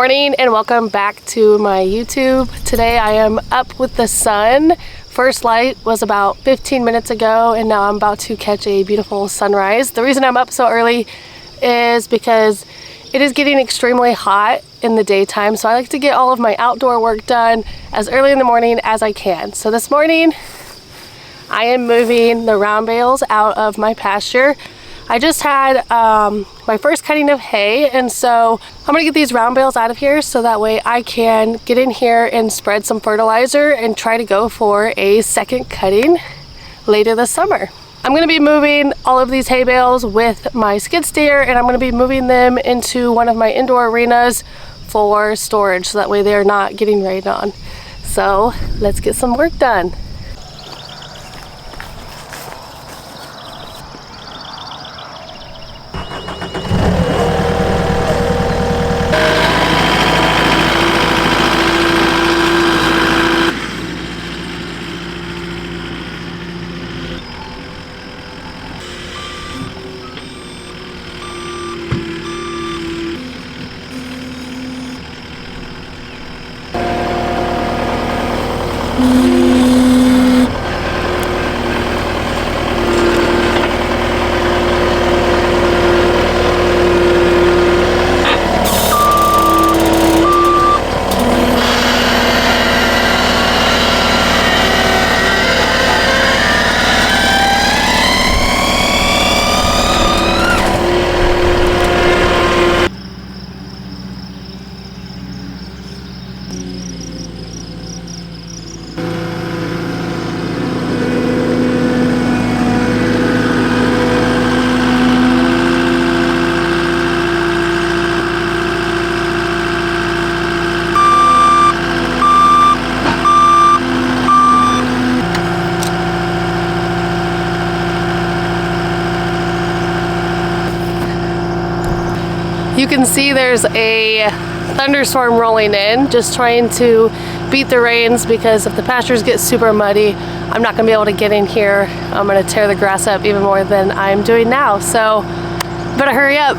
morning and welcome back to my YouTube. Today I am up with the sun. First light was about 15 minutes ago and now I'm about to catch a beautiful sunrise. The reason I'm up so early is because it is getting extremely hot in the daytime, so I like to get all of my outdoor work done as early in the morning as I can. So this morning I am moving the round bales out of my pasture. I just had my first cutting of hay, and so I'm gonna get these round bales out of here so that way I can get in here and spread some fertilizer and try to go for a second cutting later this summer. I'm gonna be moving all of these hay bales with my skid steer, and I'm gonna be moving them into one of my indoor arenas for storage so that way they're not getting rained on. So let's get some work done. You can see there's a thunderstorm rolling in, just trying to beat the rains because if the pastures get super muddy, I'm not gonna be able to get in here. I'm gonna tear the grass up even more than I'm doing now. So better hurry up.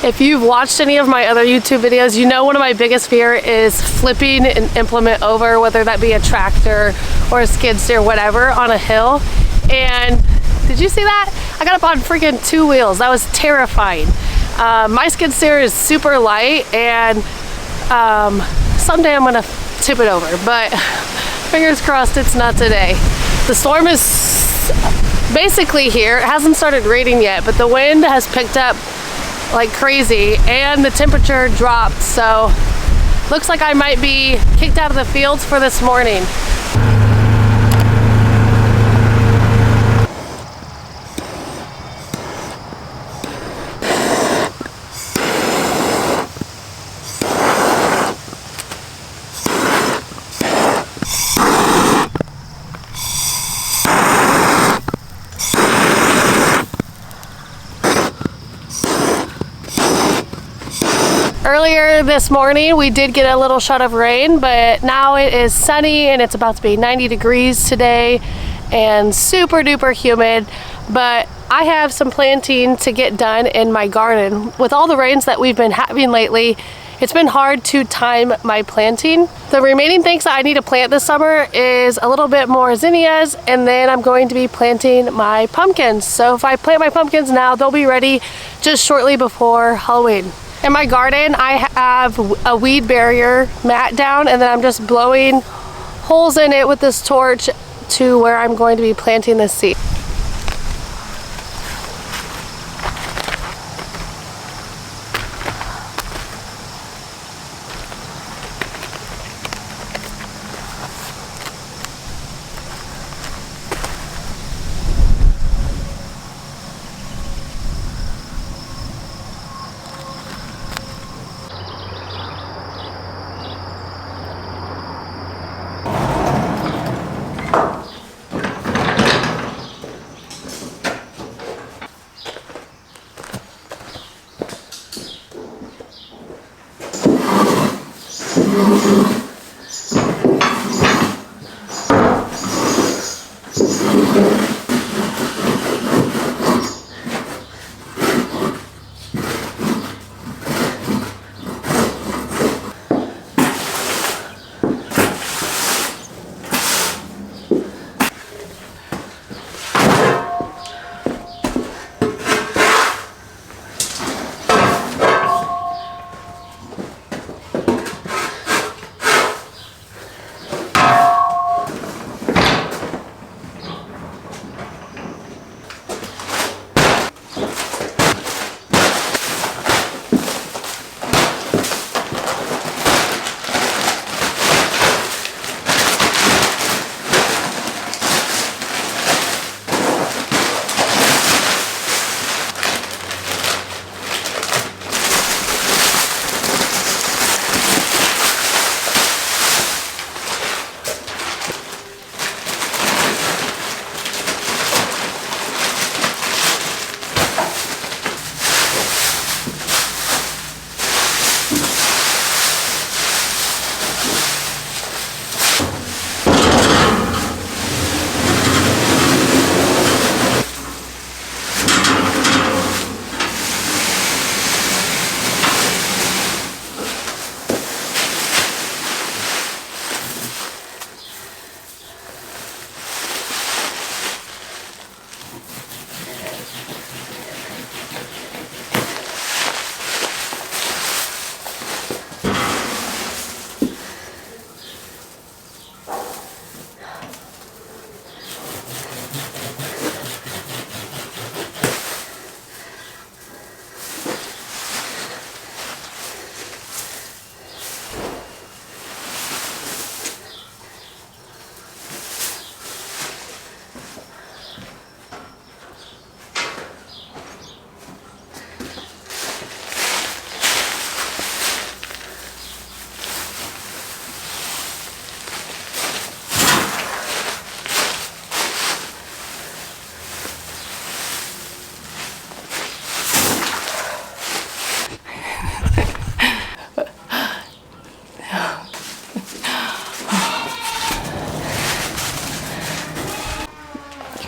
If you've watched any of my other YouTube videos, you know one of my biggest fear is flipping an implement over, whether that be a tractor or a skid steer, whatever, on a hill. And did you see that? I got up on freaking 2 wheels. That was terrifying. My skid steer is super light, and someday I'm gonna tip it over, but fingers crossed it's not today. The storm is basically here. It hasn't started raining yet, but the wind has picked up like crazy and the temperature dropped, so looks like I might be kicked out of the fields for this morning. Earlier this morning we did get a little shot of rain, but now it is sunny and it's about to be 90 degrees today and super duper humid. But I have some planting to get done in my garden. With all the rains that we've been having lately, it's been hard to time my planting. The remaining things that I need to plant this summer is a little bit more zinnias, and then I'm going to be planting my pumpkins. So if I plant my pumpkins now, they'll be ready just shortly before Halloween. In my garden, I have a weed barrier mat down, and then I'm just blowing holes in it with this torch to where I'm going to be planting the seed.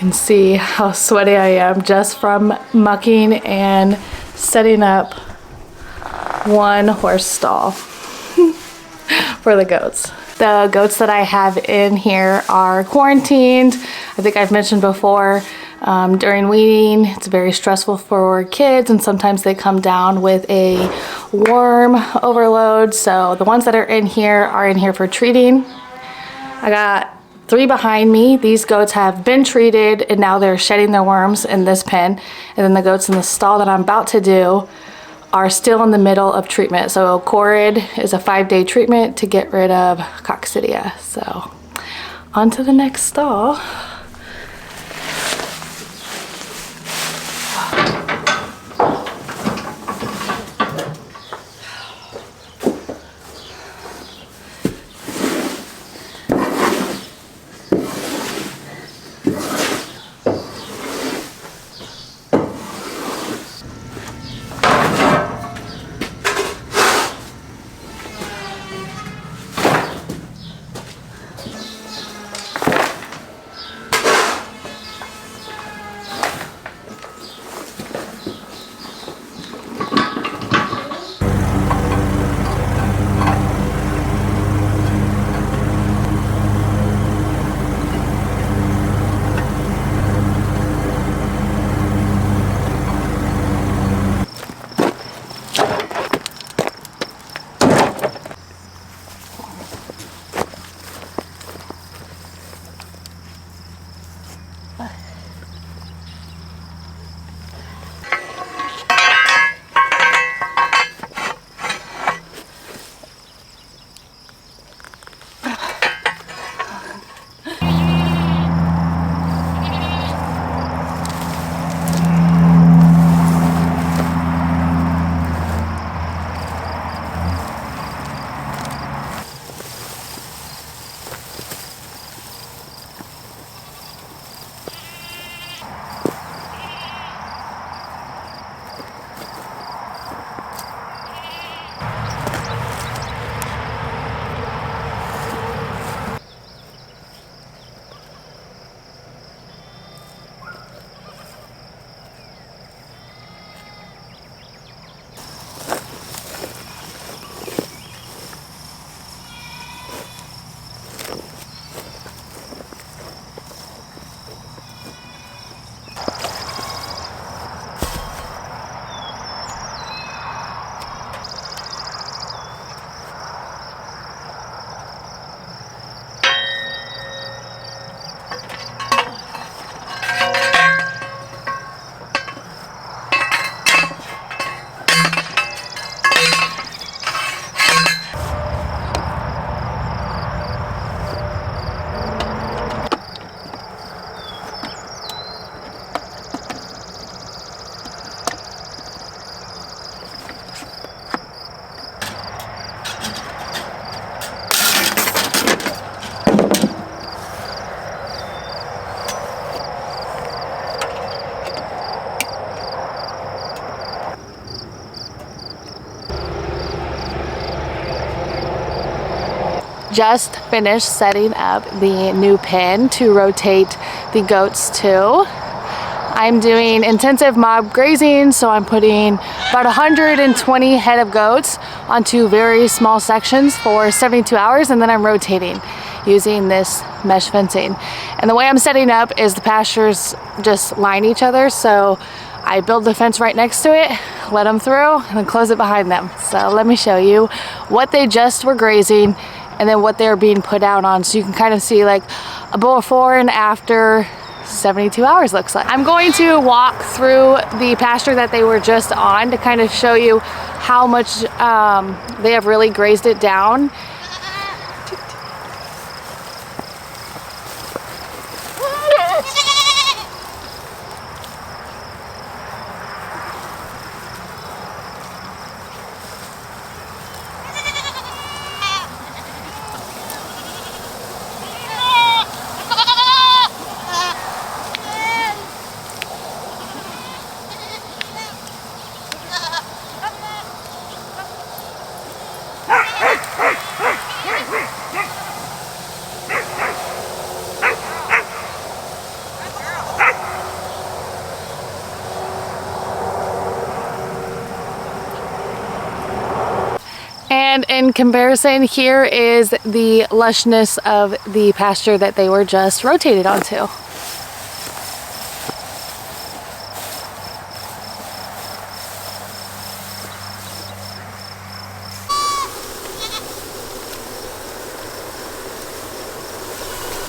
You can see how sweaty I am just from mucking and setting up one horse stall for the goats. The goats that I have in here are quarantined. I think I've mentioned before, during weaning, it's very stressful for kids, and sometimes they come down with a worm overload. So the ones that are in here for treating. I got 3 behind me. These goats have been treated and now they're shedding their worms in this pen. And then the goats in the stall that I'm about to do are still in the middle of treatment. So Chores is a 5-day treatment to get rid of coccidia. So on to the next stall. just finished setting up the new pen to rotate the goats to. I'm doing intensive mob grazing, so I'm putting about 120 head of goats onto very small sections for 72 hours, and then I'm rotating using this mesh fencing. And the way I'm setting up is the pastures just line each other, so I build the fence right next to it, let them through, and then close it behind them. So let me show you what they just were grazing and then what they're being put out on, so you can kind of see like a before and after 72 hours looks like. I'm going to walk through the pasture that they were just on to kind of show you how much they have really grazed it down. And in comparison, here is the lushness of the pasture that they were just rotated onto.